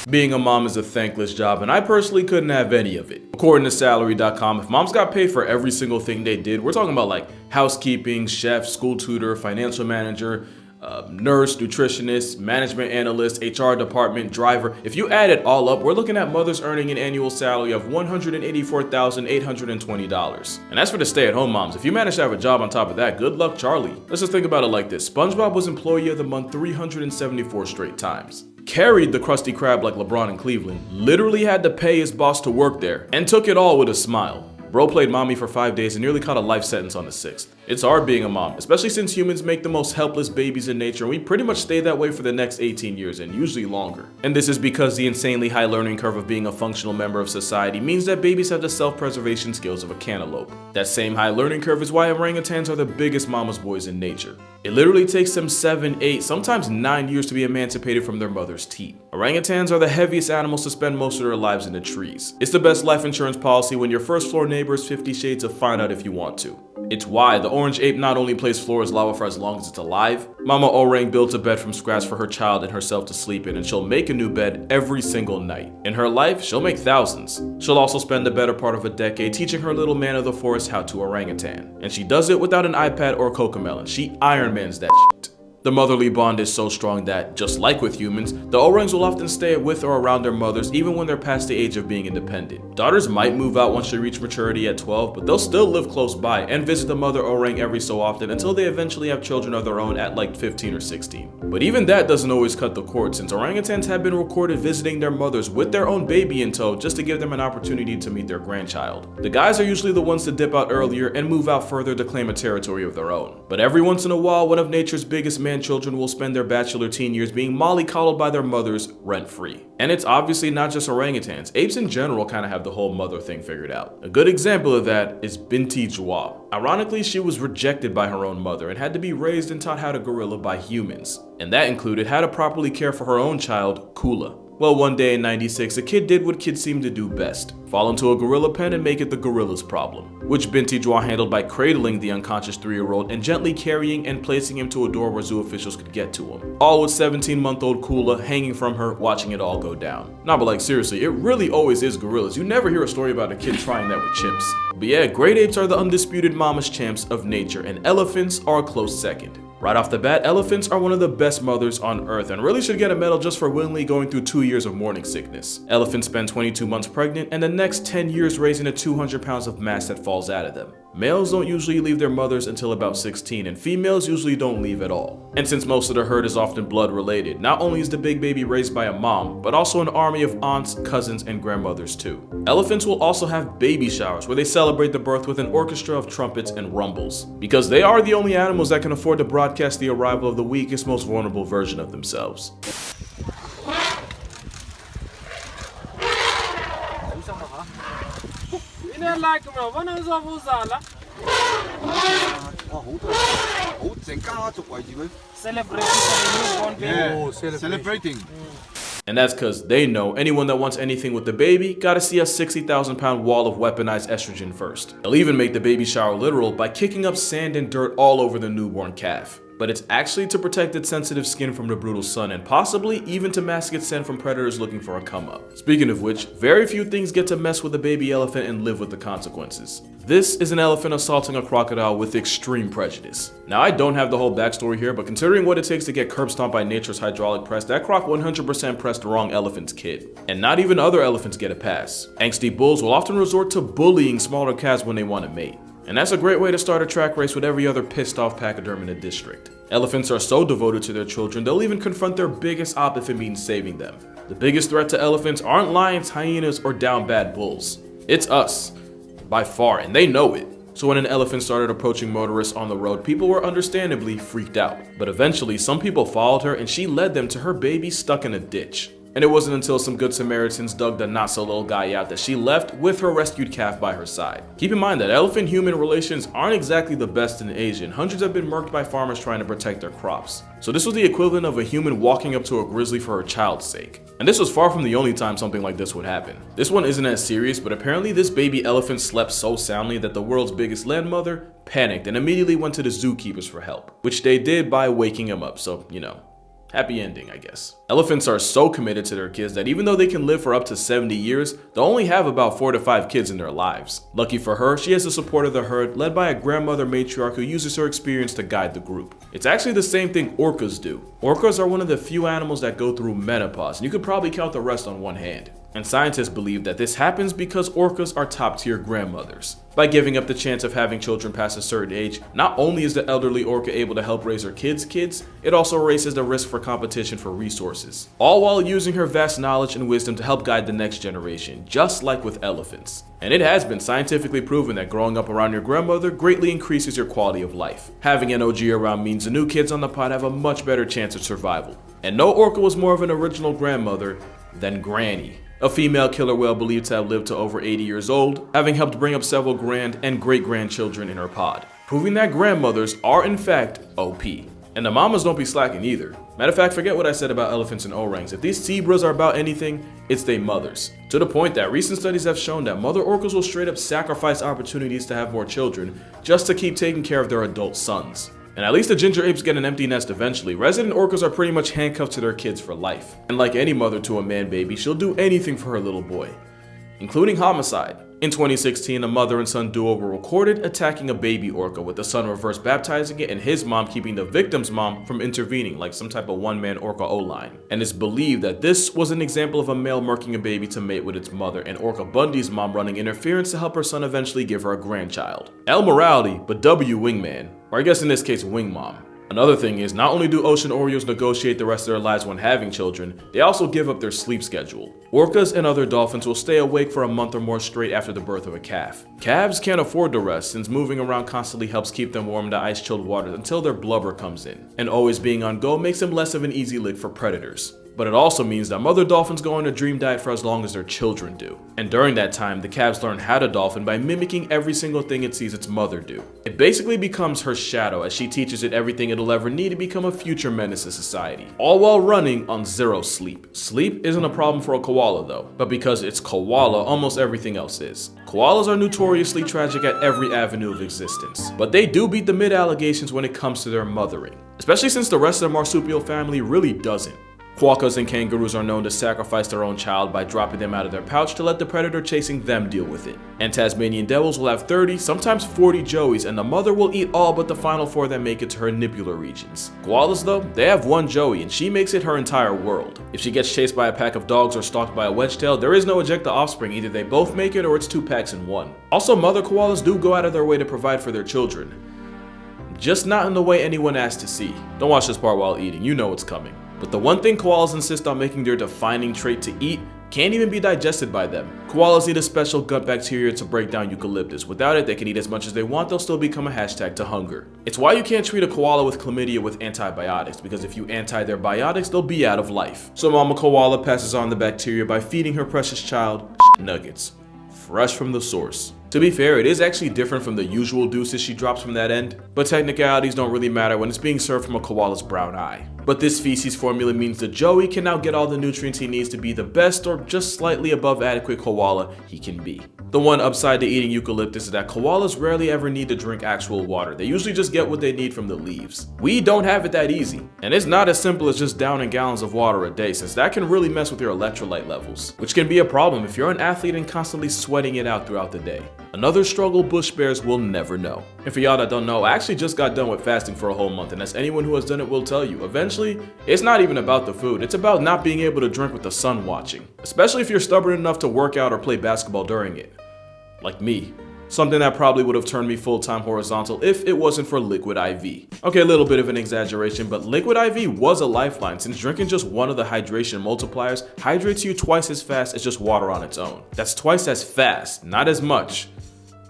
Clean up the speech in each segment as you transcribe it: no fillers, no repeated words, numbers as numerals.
Being a mom is a thankless job, and I personally couldn't have any of it. According to salary.com, if moms got paid for every single thing they did, we're talking about like housekeeping, chef, school tutor, financial manager, nurse, nutritionist, management analyst, HR department, driver. If you add it all up, we're looking at mothers earning an annual salary of $184,820. And that's for the stay-at-home moms. If you manage to have a job on top of that, good luck, Charlie. Let's just think about it like this. SpongeBob was Employee of the Month 374 straight times. Carried the Krusty Krab like LeBron in Cleveland, literally had to pay his boss to work there, and took it all with a smile. Bro played mommy for 5 days and nearly caught a life sentence on the 6th. It's hard being a mom, especially since humans make the most helpless babies in nature, and we pretty much stay that way for the next 18 years and usually longer. And this is because the insanely high learning curve of being a functional member of society means that babies have the self-preservation skills of a cantaloupe. That same high learning curve is why orangutans are the biggest mama's boys in nature. It literally takes them 7, 8, sometimes 9 years to be emancipated from their mother's teat. Orangutans are the heaviest animals to spend most of their lives in the trees. It's the best life insurance policy when your first floor neighbor is 50 Shades of Find Out if you want to. It's why the orange ape not only plays floor as lava for as long as it's alive, Mama Orang builds a bed from scratch for her child and herself to sleep in, and she'll make a new bed every single night. In her life, she'll make thousands. She'll also spend the better part of a decade teaching her little man of the forest how to orangutan. And she does it without an iPad or Cocomelon. She Iron Mans that shit. The motherly bond is so strong that, just like with humans, the orangs will often stay with or around their mothers even when they're past the age of being independent. Daughters might move out once they reach maturity at 12, but they'll still live close by and visit the mother orang every so often until they eventually have children of their own at like 15 or 16. But even that doesn't always cut the cord, since orangutans have been recorded visiting their mothers with their own baby in tow just to give them an opportunity to meet their grandchild. The guys are usually the ones to dip out earlier and move out further to claim a territory of their own. But every once in a while, one of nature's biggest man-children will spend their bachelor teen years being mollycoddled by their mothers rent-free. And it's obviously not just orangutans. Apes in general kind of have the whole mother thing figured out. A good example of that is bdProductions. Ironically, she was rejected by her own mother and had to be raised and taught how to gorilla by humans. And that included how to properly care for her own child, Kula. Well, one day in '96, a kid did what kids seem to do best: fall into a gorilla pen and make it the gorilla's problem, which bdProductions handled by cradling the unconscious 3-year-old and gently carrying and placing him to a door where zoo officials could get to him, all with 17-month-old Kula hanging from her, watching it all go down. Nah, but like seriously, it really always is gorillas. You never hear a story about a kid trying that with chimps. But yeah, great apes are the undisputed mama's champs of nature, and elephants are a close second. Right off the bat, elephants are one of the best mothers on earth and really should get a medal just for willingly going through 2 years of morning sickness. Elephants spend 22 months pregnant and the next 10 years raising the 200 pounds of mass that falls out of them. Males don't usually leave their mothers until about 16, and females usually don't leave at all. And since most of the herd is often blood related, not only is the big baby raised by a mom, but also an army of aunts, cousins, and grandmothers too. Elephants will also have baby showers where they celebrate the birth with an orchestra of trumpets and rumbles, because they are the only animals that can afford to broadcast the arrival of the weakest, most vulnerable version of themselves. Celebrating. And that's cause they know anyone that wants anything with the baby gotta see a 60,000-pound wall of weaponized estrogen first. They'll even make the baby shower literal by kicking up sand and dirt all over the newborn calf. But it's actually to protect its sensitive skin from the brutal sun and possibly even to mask its scent from predators looking for a come-up. Speaking of which, very few things get to mess with a baby elephant and live with the consequences. This is an elephant assaulting a crocodile with extreme prejudice. Now, I don't have the whole backstory here, but considering what it takes to get curb stomped by nature's hydraulic press, that croc 100% pressed the wrong elephant's kid. And not even other elephants get a pass. Angsty bulls will often resort to bullying smaller calves when they want to mate. And that's a great way to start a track race with every other pissed off pachyderm in the district. Elephants are so devoted to their children, they'll even confront their biggest op if it means saving them. The biggest threat to elephants aren't lions, hyenas, or down bad bulls. It's us, by far, and they know it. So when an elephant started approaching motorists on the road, people were understandably freaked out. But eventually, some people followed her and she led them to her baby stuck in a ditch. And it wasn't until some good Samaritans dug the not-so-little guy out that she left with her rescued calf by her side. Keep in mind that elephant-human relations aren't exactly the best in Asia, and hundreds have been murked by farmers trying to protect their crops. So this was the equivalent of a human walking up to a grizzly for her child's sake. And this was far from the only time something like this would happen. This one isn't as serious, but apparently this baby elephant slept so soundly that the world's biggest land mother panicked and immediately went to the zookeepers for help, which they did by waking him up, so, you know. Happy ending, I guess. Elephants are so committed to their kids that even though they can live for up to 70 years, they'll only have about 4 to 5 kids in their lives. Lucky for her, she has the support of the herd led by a grandmother matriarch who uses her experience to guide the group. It's actually the same thing orcas do. Orcas are one of the few animals that go through menopause, and you could probably count the rest on one hand. And scientists believe that this happens because orcas are top-tier grandmothers. By giving up the chance of having children past a certain age, not only is the elderly orca able to help raise her kids' kids, it also raises the risk for competition for resources. All while using her vast knowledge and wisdom to help guide the next generation, just like with elephants. And it has been scientifically proven that growing up around your grandmother greatly increases your quality of life. Having an OG around means the new kids on the pod have a much better chance of survival. And no orca was more of an original grandmother than Granny, a female killer whale believed to have lived to over 80 years old, having helped bring up several grand and great-grandchildren in her pod, proving that grandmothers are in fact OP. And the mamas don't be slacking either. Matter of fact, forget what I said about elephants and orangs. If these zebras are about anything, it's they mothers. To the point that recent studies have shown that mother orcas will straight up sacrifice opportunities to have more children just to keep taking care of their adult sons. And at least the ginger apes get an empty nest eventually. Resident orcas are pretty much handcuffed to their kids for life. And like any mother to a man baby, she'll do anything for her little boy, including homicide. In 2016, a mother and son duo were recorded attacking a baby orca, with the son reverse baptizing it and his mom keeping the victim's mom from intervening like some type of one-man orca O-line. And it's believed that this was an example of a male murking a baby to mate with its mother, and Orca Bundy's mom running interference to help her son eventually give her a grandchild. L morality, but W wingman, or I guess in this case wing mom. Another thing is, not only do ocean Oreos negotiate the rest of their lives when having children, they also give up their sleep schedule. Orcas and other dolphins will stay awake for a month or more straight after the birth of a calf. Calves can't afford to rest, since moving around constantly helps keep them warm in the ice-chilled waters until their blubber comes in. And always being on go makes them less of an easy lick for predators. But it also means that mother dolphins go on a dream diet for as long as their children do. And during that time, the calves learn how to dolphin by mimicking every single thing it sees its mother do. It basically becomes her shadow as she teaches it everything it'll ever need to become a future menace to society, all while running on zero sleep. Sleep isn't a problem for a koala though, but because it's koala, almost everything else is. Koalas are notoriously tragic at every avenue of existence, but they do beat the mid-allegations when it comes to their mothering, especially since the rest of the marsupial family really doesn't. Quokkas and kangaroos are known to sacrifice their own child by dropping them out of their pouch to let the predator chasing them deal with it. And Tasmanian devils will have 30, sometimes 40 joeys, and the mother will eat all but the final 4 that make it to her nipular regions. Koalas though, they have 1 joey and she makes it her entire world. If she gets chased by a pack of dogs or stalked by a wedgetail, there is no ejecta offspring, either they both make it or it's 2 packs in 1. Also, mother koalas do go out of their way to provide for their children, just not in the way anyone asks to see. Don't watch this part while eating, you know what's coming. But the one thing koalas insist on making their defining trait to eat can't even be digested by them. Koalas need a special gut bacteria to break down eucalyptus. Without it, they can eat as much as they want, they'll still become a hashtag to hunger. It's why you can't treat a koala with chlamydia with antibiotics, because if you anti their biotics, they'll be out of life. So mama koala passes on the bacteria by feeding her precious child nuggets, fresh from the source. To be fair, it is actually different from the usual deuces she drops from that end, but technicalities don't really matter when it's being served from a koala's brown eye. But this feces formula means the joey can now get all the nutrients he needs to be the best or just slightly above adequate koala he can be. The one upside to eating eucalyptus is that koalas rarely ever need to drink actual water. They usually just get what they need from the leaves. We don't have it that easy. And it's not as simple as just downing gallons of water a day, since that can really mess with your electrolyte levels, which can be a problem if you're an athlete and constantly sweating it out throughout the day. Another struggle bush bears will never know. And for y'all that don't know, I actually just got done with fasting for a whole month, and as anyone who has done it will tell you, eventually, it's not even about the food, it's about not being able to drink with the sun watching. Especially if you're stubborn enough to work out or play basketball during it. Like me. Something that probably would have turned me full-time horizontal if it wasn't for liquid IV. Okay, a little bit of an exaggeration, but liquid IV was a lifeline, since drinking just one of the hydration multipliers hydrates you twice as fast as just water on its own. That's twice as fast, not as much.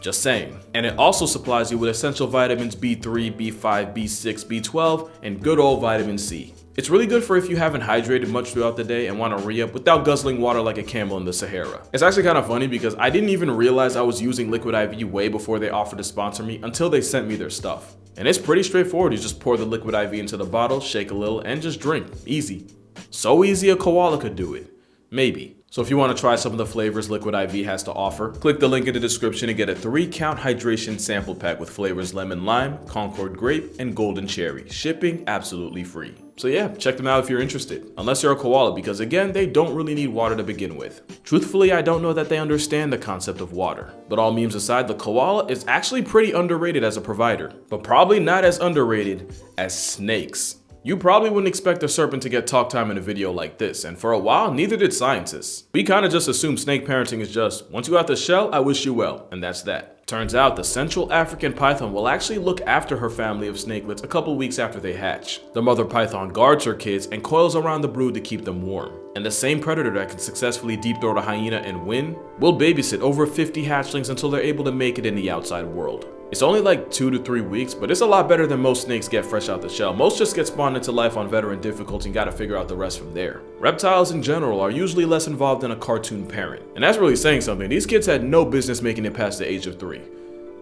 Just saying. And it also supplies you with essential vitamins B3, B5, B6, B12, and good old vitamin C. It's really good for if you haven't hydrated much throughout the day and want to re-up without guzzling water like a camel in the Sahara. It's actually kind of funny because I didn't even realize I was using liquid IV way before they offered to sponsor me until they sent me their stuff. And it's pretty straightforward. You just pour the liquid IV into the bottle, shake a little, and just drink. Easy. So easy a koala could do it. Maybe. So if you want to try some of the flavors Liquid IV has to offer, click the link in the description to get a 3-count hydration sample pack with flavors lemon lime, Concord grape, and golden cherry. Shipping absolutely free. So yeah, check them out if you're interested. Unless you're a koala, because again, they don't really need water to begin with. Truthfully, I don't know that they understand the concept of water. But all memes aside, the koala is actually pretty underrated as a provider, but probably not as underrated as snakes. You probably wouldn't expect a serpent to get talk time in a video like this, and for a while, neither did scientists. We kinda just assumed snake parenting is just, once you out the shell, I wish you well, and that's that. Turns out the Central African python will actually look after her family of snakelets a couple weeks after they hatch. The mother python guards her kids and coils around the brood to keep them warm. And the same predator that can successfully deep throat a hyena and win will babysit over 50 hatchlings until they're able to make it in the outside world. It's only like 2 to 3 weeks, but it's a lot better than most snakes get fresh out the shell. Most just get spawned into life on veteran difficulty and gotta figure out the rest from there. Reptiles in general are usually less involved than a cartoon parent. And that's really saying something. These kids had no business making it past the age of 3.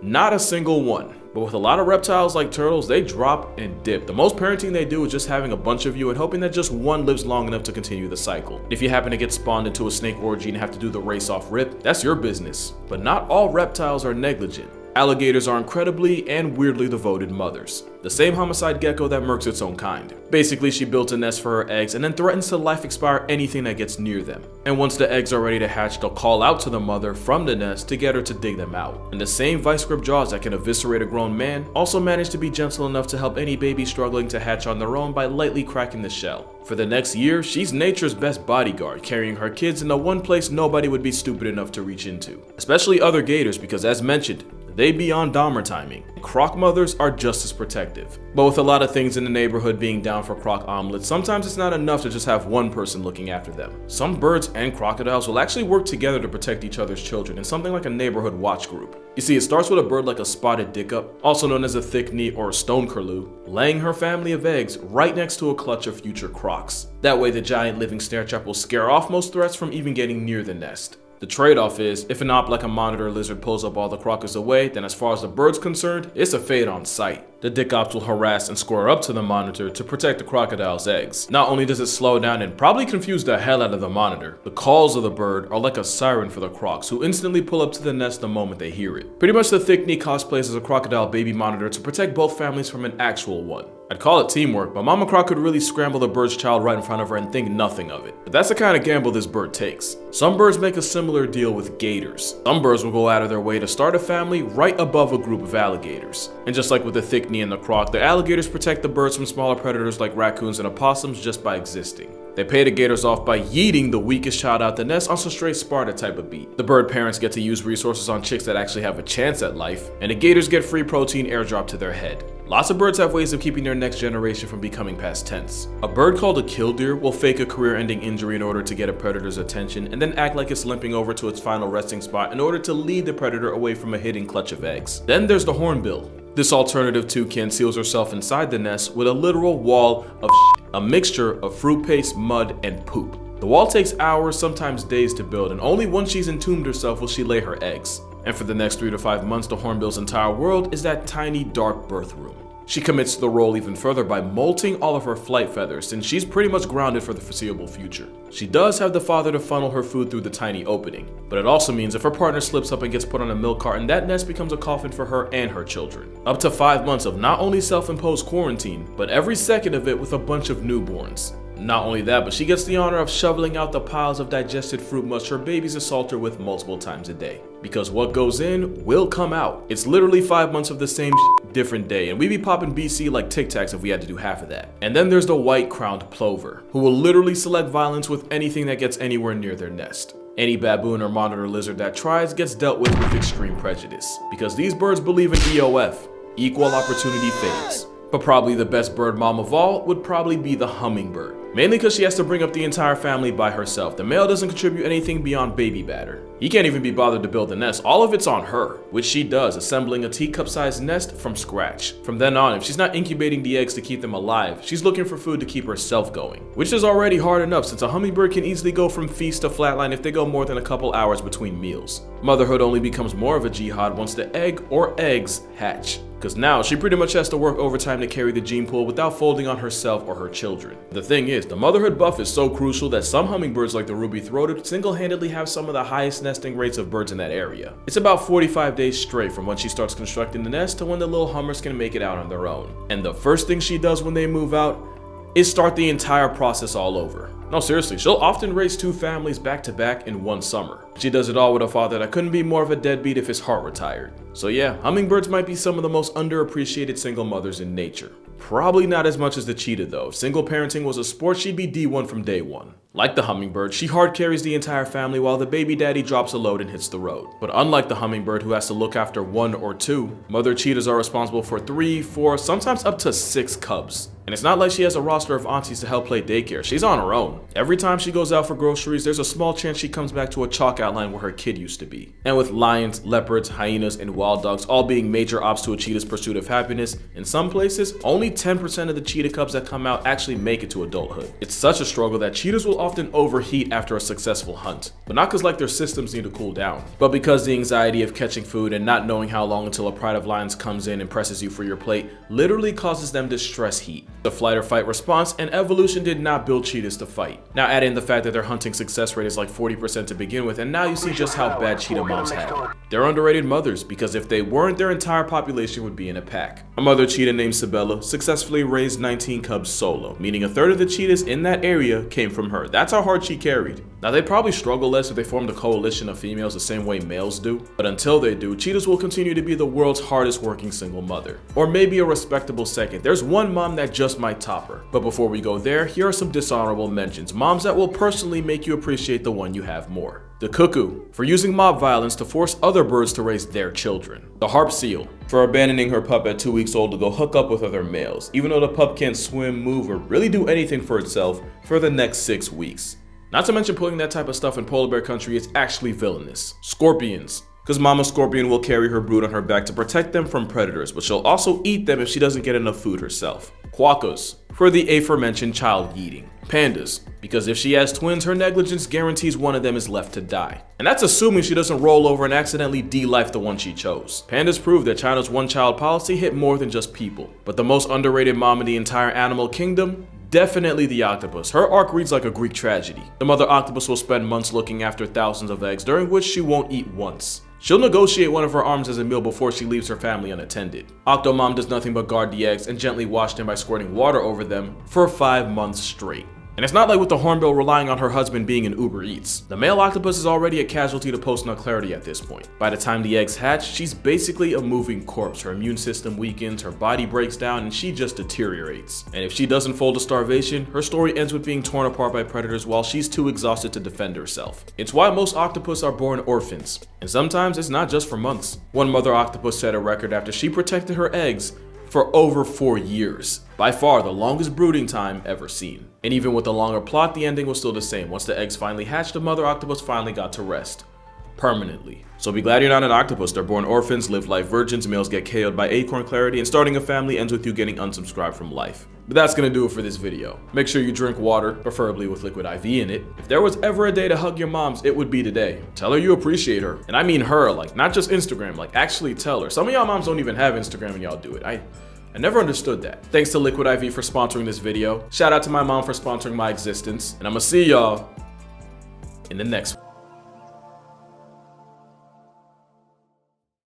Not a single one. But with a lot of reptiles like turtles, they drop and dip. The most parenting they do is just having a bunch of you and hoping that just one lives long enough to continue the cycle. If you happen to get spawned into a snake orgy and have to do the race off rip, that's your business. But not all reptiles are negligent. Alligators are incredibly and weirdly devoted mothers. The same homicide gecko that murks its own kind. Basically, she builds a nest for her eggs and then threatens to life expire anything that gets near them. And once the eggs are ready to hatch, they'll call out to the mother from the nest to get her to dig them out. And the same vice grip jaws that can eviscerate a grown man also manage to be gentle enough to help any baby struggling to hatch on their own by lightly cracking the shell. For the next year, she's nature's best bodyguard, carrying her kids in the one place nobody would be stupid enough to reach into. Especially other gators, because as mentioned, they be on Dahmer timing. Croc mothers are just as protective. But with a lot of things in the neighborhood being down for croc omelets, sometimes it's not enough to just have one person looking after them. Some birds and crocodiles will actually work together to protect each other's children in something like a neighborhood watch group. You see, it starts with a bird like a spotted dickup, also known as a thick knee or a stone curlew, laying her family of eggs right next to a clutch of future crocs. That way the giant living snare trap will scare off most threats from even getting near the nest. The trade-off is, if an op like a monitor lizard pulls up all the crockers away, then as far as the bird's concerned, it's a fade on sight. The dick ops will harass and square up to the monitor to protect the crocodile's eggs. Not only does it slow down and probably confuse the hell out of the monitor, the calls of the bird are like a siren for the crocs, who instantly pull up to the nest the moment they hear it. Pretty much the thick knee cosplays as a crocodile baby monitor to protect both families from an actual one. I'd call it teamwork, but Mama Croc could really scramble the bird's child right in front of her and think nothing of it. But that's the kind of gamble this bird takes. Some birds make a similar deal with gators. Some birds will go out of their way to start a family right above a group of alligators. And just like with the thick knee and the croc, the alligators protect the birds from smaller predators like raccoons and opossums just by existing. They pay the gators off by yeeting the weakest child out the nest on some straight Sparta type of beat. The bird parents get to use resources on chicks that actually have a chance at life, and the gators get free protein airdropped to their head. Lots of birds have ways of keeping their next generation from becoming past tense. A bird called a killdeer will fake a career-ending injury in order to get a predator's attention and then act like it's limping over to its final resting spot in order to lead the predator away from a hidden clutch of eggs. Then there's the hornbill. This alternative toucan seals herself inside the nest with a literal wall of shit, a mixture of fruit paste, mud, and poop. The wall takes hours, sometimes days to build, and only once she's entombed herself will she lay her eggs. And for the next 3 to 5 months, the hornbill's entire world is that tiny, dark birth room. She commits to the role even further by molting all of her flight feathers, since she's pretty much grounded for the foreseeable future. She does have the father to funnel her food through the tiny opening, but it also means if her partner slips up and gets put on a milk carton, that nest becomes a coffin for her and her children. Up to 5 months of not only self-imposed quarantine, but every second of it with a bunch of newborns. Not only that, but she gets the honor of shoveling out the piles of digested fruit mush her babies assault her with multiple times a day. Because what goes in will come out. It's literally 5 months of the same different day, and we be popping BC like Tic Tacs if we had to do half of that. And then there's the white-crowned plover, who will literally select violence with anything that gets anywhere near their nest. Any baboon or monitor lizard that tries gets dealt with extreme prejudice, because these birds believe in EOF, equal opportunity fades. But probably the best bird mom of all would probably be the hummingbird. Mainly because she has to bring up the entire family by herself. The male doesn't contribute anything beyond baby batter. He can't even be bothered to build the nest. All of it's on her, which she does, assembling a teacup-sized nest from scratch. From then on, if she's not incubating the eggs to keep them alive, she's looking for food to keep herself going. Which is already hard enough, since a hummingbird can easily go from feast to flatline if they go more than a couple hours between meals. Motherhood only becomes more of a jihad once the egg or eggs hatch. Because now she pretty much has to work overtime to carry the gene pool without folding on herself or her children. The thing is, the motherhood buff is so crucial that some hummingbirds like the ruby-throated single-handedly have some of the highest nesting rates of birds in that area. It's about 45 days straight from when she starts constructing the nest to when the little hummers can make it out on their own. And the first thing she does when they move out is start the entire process all over. No, seriously, she'll often raise 2 families back to back in one summer. She does it all with a father that couldn't be more of a deadbeat if his heart retired. So yeah, hummingbirds might be some of the most underappreciated single mothers in nature. Probably not as much as the cheetah though. If single parenting was a sport, she'd be D1 from day one. Like the hummingbird, she hard carries the entire family while the baby daddy drops a load and hits the road. But unlike the hummingbird who has to look after 1 or 2, mother cheetahs are responsible for 3, 4, sometimes up to 6 cubs. And it's not like she has a roster of aunties to help play daycare, she's on her own. Every time she goes out for groceries, there's a small chance she comes back to a chalk outline where her kid used to be. And with lions, leopards, hyenas, and wild dogs all being major ops to a cheetah's pursuit of happiness, in some places, only 10% of the cheetah cubs that come out actually make it to adulthood. It's such a struggle that cheetahs will often overheat after a successful hunt. But not because like their systems need to cool down, but because the anxiety of catching food and not knowing how long until a pride of lions comes in and presses you for your plate literally causes them to stress heat. The flight or fight response, and evolution did not build cheetahs to fight. Now add in the fact that their hunting success rate is like 40% to begin with, and now you see just how bad cheetah moms have it. They're underrated mothers because if they weren't, their entire population would be in a pack. A mother cheetah named Sabella successfully raised 19 cubs solo, meaning a third of the cheetahs in that area came from her. That's how hard she carried. Now they'd probably struggle less if they formed a coalition of females the same way males do, but until they do, cheetahs will continue to be the world's hardest working single mother. Or maybe a respectable second. There's one mom that just might top her. But before we go there, here are some dishonorable mentions, moms that will personally make you appreciate the one you have more. The cuckoo, for using mob violence to force other birds to raise their children. The harp seal, for abandoning her pup at 2 weeks old to go hook up with other males, even though the pup can't swim, move, or really do anything for itself for the next 6 weeks. Not to mention putting that type of stuff in polar bear country is actually villainous. Scorpions, because Mama Scorpion will carry her brood on her back to protect them from predators, but she'll also eat them if she doesn't get enough food herself. Quokkas, for the aforementioned child eating. Pandas, because if she has twins, her negligence guarantees one of them is left to die. And that's assuming she doesn't roll over and accidentally de-life the one she chose. Pandas prove that China's one-child policy hit more than just people. But the most underrated mom in the entire animal kingdom? Definitely the octopus. Her arc reads like a Greek tragedy. The mother octopus will spend months looking after thousands of eggs, during which she won't eat once. She'll negotiate one of her arms as a meal before she leaves her family unattended. Octomom does nothing but guard the eggs and gently wash them by squirting water over them for 5 months straight. And it's not like with the hornbill relying on her husband being an Uber Eats. The male octopus is already a casualty to post-nut clarity at this point. By the time the eggs hatch, she's basically a moving corpse. Her immune system weakens, her body breaks down, and she just deteriorates. And if she doesn't fold to starvation, her story ends with being torn apart by predators while she's too exhausted to defend herself. It's why most octopus are born orphans. And sometimes it's not just for months. One mother octopus set a record after she protected her eggs for over 4 years. By far the longest brooding time ever seen. And even with the longer plot, the ending was still the same. Once the eggs finally hatched, the mother octopus finally got to rest. Permanently. So be glad you're not an octopus. They're born orphans, live life virgins, males get KO'd by acorn clarity, and starting a family ends with you getting unsubscribed from life. But that's gonna do it for this video. Make sure you drink water, preferably with liquid IV in it. If there was ever a day to hug your moms, it would be today. Tell her you appreciate her. And I mean her, like not just Instagram, like actually tell her. Some of y'all moms don't even have Instagram and y'all do it. I never understood that. Thanks to Liquid IV for sponsoring this video. Shout out to my mom for sponsoring my existence. And I'm gonna see y'all in the next one.